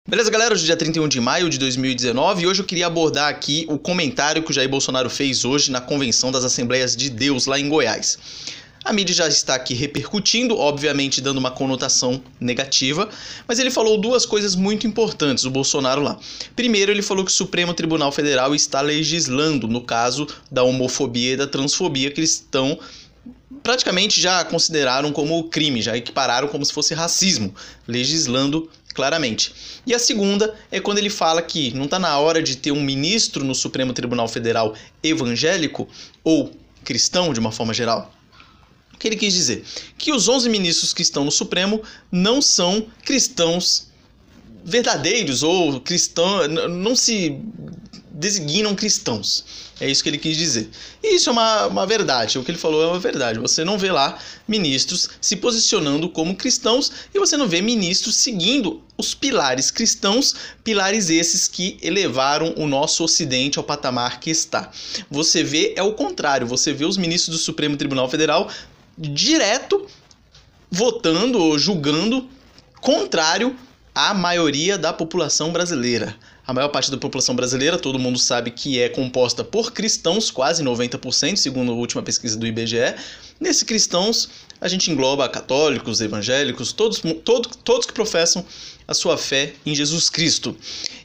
Beleza, galera? Hoje é dia 31 de maio de 2019 e hoje eu queria abordar aqui o comentário que o Jair Bolsonaro fez hoje na Convenção das Assembleias de Deus, lá em Goiás. A mídia já está aqui repercutindo, obviamente dando uma conotação negativa, mas ele falou duas coisas muito importantes, o Bolsonaro lá. Primeiro, ele falou que o Supremo Tribunal Federal está legislando no caso da homofobia e da transfobia, que eles estão praticamente já consideraram como crime, já equipararam como se fosse racismo, legislando claramente. E a segunda é quando ele fala que não está na hora de ter um ministro no Supremo Tribunal Federal evangélico ou cristão de uma forma geral. O que ele quis dizer? Que os 11 ministros que estão no Supremo não são cristãos verdadeiros ou cristãos, não se designam cristãos. É isso que ele quis dizer. E isso é uma verdade. O que ele falou é uma verdade. Você não vê lá ministros se posicionando como cristãos e você não vê ministros seguindo os pilares cristãos, pilares esses que elevaram o nosso Ocidente ao patamar que está. Você vê é o contrário. Você vê os ministros do Supremo Tribunal Federal direto votando ou julgando contrário à maioria da população brasileira. A maior parte da população brasileira, todo mundo sabe que é composta por cristãos, quase 90%, segundo a última pesquisa do IBGE. Nesses cristãos, a gente engloba católicos, evangélicos, todos que professam a sua fé em Jesus Cristo.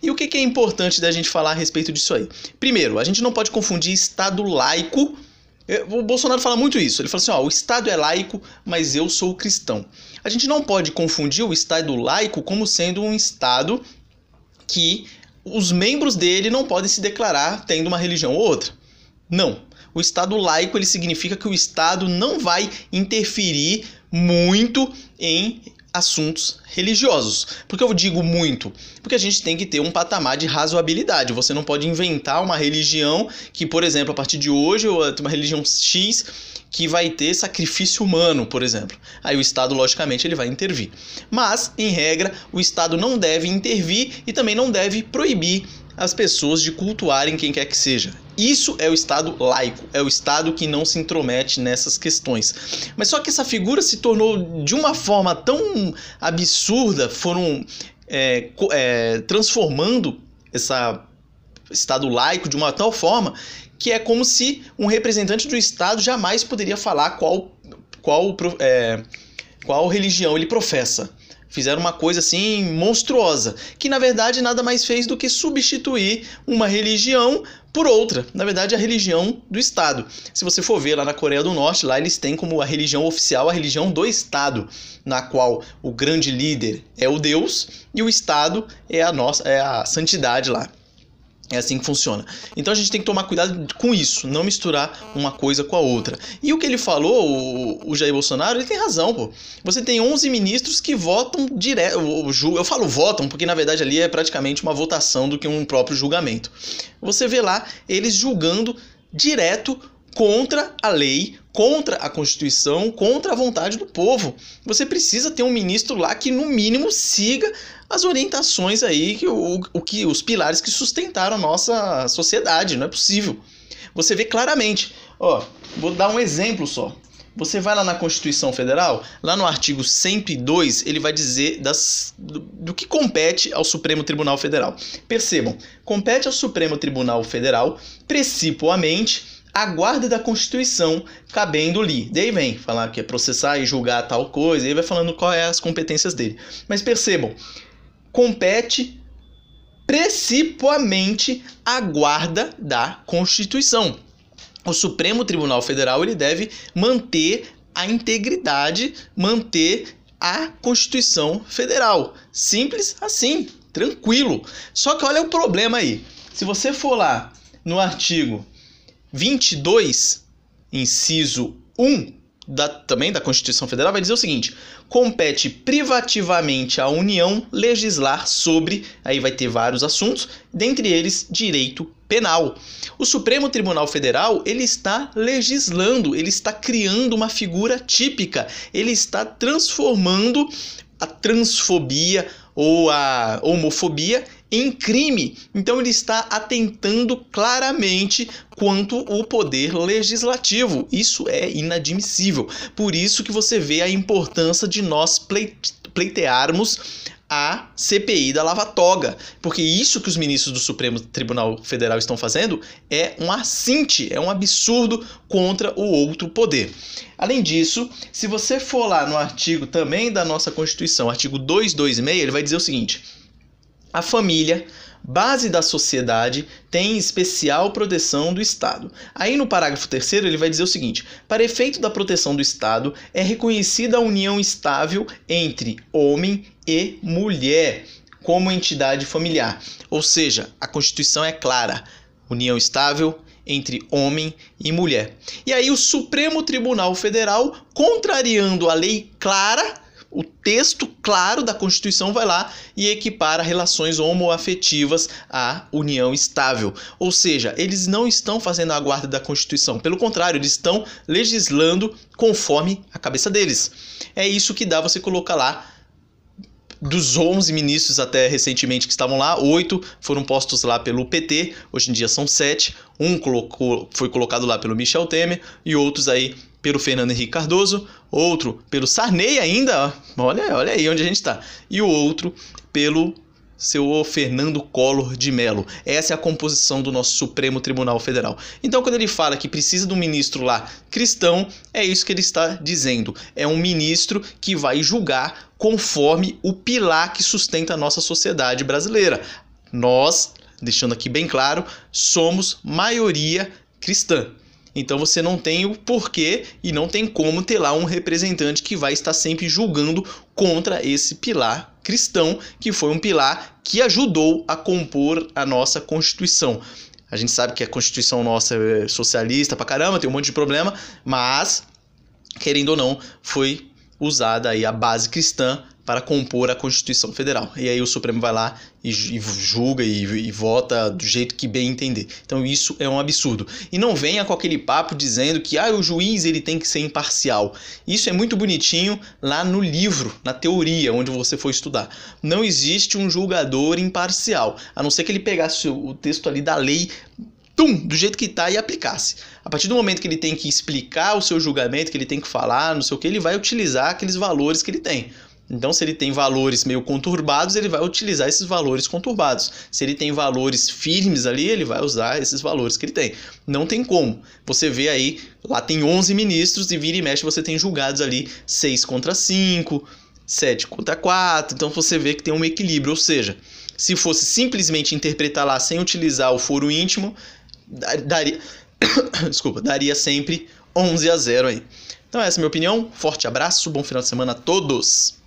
E o que é importante da gente falar a respeito disso aí? Primeiro, a gente não pode confundir Estado laico. O Bolsonaro fala muito isso. Ele fala assim, o Estado é laico, mas eu sou cristão. A gente não pode confundir o Estado laico como sendo um Estado que os membros dele não podem se declarar tendo uma religião ou outra. Não. O Estado laico ele significa que o Estado não vai interferir muito em assuntos religiosos. Por que eu digo muito? Porque a gente tem que ter um patamar de razoabilidade. Você não pode inventar uma religião que, por exemplo, a partir de hoje, uma religião X que vai ter sacrifício humano, por exemplo. Aí o Estado, logicamente, ele vai intervir. Mas, em regra, o Estado não deve intervir e também não deve proibir as pessoas de cultuarem quem quer que seja. Isso é o Estado laico, é o Estado que não se intromete nessas questões. Mas só que essa figura se tornou de uma forma tão absurda, foram transformando esse Estado laico de uma tal forma que é como se um representante do Estado jamais poderia falar qual religião ele professa. Fizeram uma coisa assim monstruosa, que na verdade nada mais fez do que substituir uma religião por outra. Na verdade, a religião do Estado. Se você for ver lá na Coreia do Norte, lá eles têm como a religião oficial a religião do Estado, na qual o grande líder é o Deus e o Estado é a santidade lá. É assim que funciona. Então a gente tem que tomar cuidado com isso, não misturar uma coisa com a outra. E o que ele falou, o Jair Bolsonaro, ele tem razão, pô. Você tem 11 ministros que votam direto. Eu falo votam porque na verdade ali é praticamente uma votação do que um próprio julgamento. Você vê lá eles julgando direto contra a lei, contra a Constituição, contra a vontade do povo. Você precisa ter um ministro lá que no mínimo siga as orientações aí, que os pilares que sustentaram a nossa sociedade. Não é possível. Você vê claramente. Vou dar um exemplo só. Você vai lá na Constituição Federal, lá no artigo 102, ele vai dizer do que compete ao Supremo Tribunal Federal. Percebam, compete ao Supremo Tribunal Federal, precipuamente, a guarda da Constituição, cabendo-lhe. Daí vem falar que é processar e julgar tal coisa, aí vai falando qual é as competências dele. Mas percebam, compete precipuamente a guarda da Constituição. O Supremo Tribunal Federal ele deve manter a integridade, manter a Constituição Federal. Simples assim, tranquilo. Só que olha o problema aí. Se você for lá no artigo 22, inciso 1, também da Constituição Federal, vai dizer o seguinte: compete privativamente à União legislar sobre, aí vai ter vários assuntos, dentre eles direito penal. O Supremo Tribunal Federal, ele está legislando, ele está criando uma figura típica, ele está transformando a transfobia ou a homofobia em crime. Então ele está atentando claramente quanto o poder legislativo. Isso é inadmissível. Por isso que você vê a importância de nós pleitearmos a CPI da Lava Toga, porque isso que os ministros do Supremo Tribunal Federal estão fazendo é um assinte, é um absurdo contra o outro poder. Além disso, se você for lá no artigo também da nossa Constituição, artigo 226, ele vai dizer o seguinte: a família, base da sociedade, tem especial proteção do Estado. Aí no parágrafo 3º ele vai dizer o seguinte: para efeito da proteção do Estado, é reconhecida a união estável entre homem e mulher como entidade familiar. Ou seja, a Constituição é clara: união estável entre homem e mulher. E aí o Supremo Tribunal Federal, contrariando a lei clara, o texto claro da Constituição, vai lá e equipara relações homoafetivas à união estável. Ou seja, eles não estão fazendo a guarda da Constituição. Pelo contrário, eles estão legislando conforme a cabeça deles. É isso que dá você colocar lá. Dos 11 ministros até recentemente que estavam lá, 8 foram postos lá pelo PT, hoje em dia são 7. Um foi colocado lá pelo Michel Temer e outros aí pelo Fernando Henrique Cardoso, outro pelo Sarney ainda, olha aí onde a gente está, e o outro pelo seu Fernando Collor de Mello. Essa é a composição do nosso Supremo Tribunal Federal. Então, quando ele fala que precisa de um ministro lá cristão, é isso que ele está dizendo. É um ministro que vai julgar conforme o pilar que sustenta a nossa sociedade brasileira. Nós, deixando aqui bem claro, somos maioria cristã. Então você não tem o porquê e não tem como ter lá um representante que vai estar sempre julgando contra esse pilar cristão, que foi um pilar que ajudou a compor a nossa Constituição. A gente sabe que a Constituição nossa é socialista pra caramba, tem um monte de problema, mas, querendo ou não, foi usada aí a base cristã para compor a Constituição Federal. E aí o Supremo vai lá e julga e vota do jeito que bem entender. Então isso é um absurdo. E não venha com aquele papo dizendo que o juiz ele tem que ser imparcial. Isso é muito bonitinho lá no livro, na teoria, onde você for estudar. Não existe um julgador imparcial, a não ser que ele pegasse o texto ali da lei do jeito que está e aplicasse. A partir do momento que ele tem que explicar o seu julgamento, que ele tem que falar, não sei o que, ele vai utilizar aqueles valores que ele tem. Então, se ele tem valores meio conturbados, ele vai utilizar esses valores conturbados. Se ele tem valores firmes ali, ele vai usar esses valores que ele tem. Não tem como. Você vê aí, lá tem 11 ministros e vira e mexe você tem julgados ali 6 contra 5, 7 contra 4. Então, você vê que tem um equilíbrio. Ou seja, se fosse simplesmente interpretar lá sem utilizar o foro íntimo, daria sempre 11-0 aí. Então essa é a minha opinião. Forte abraço, bom final de semana a todos!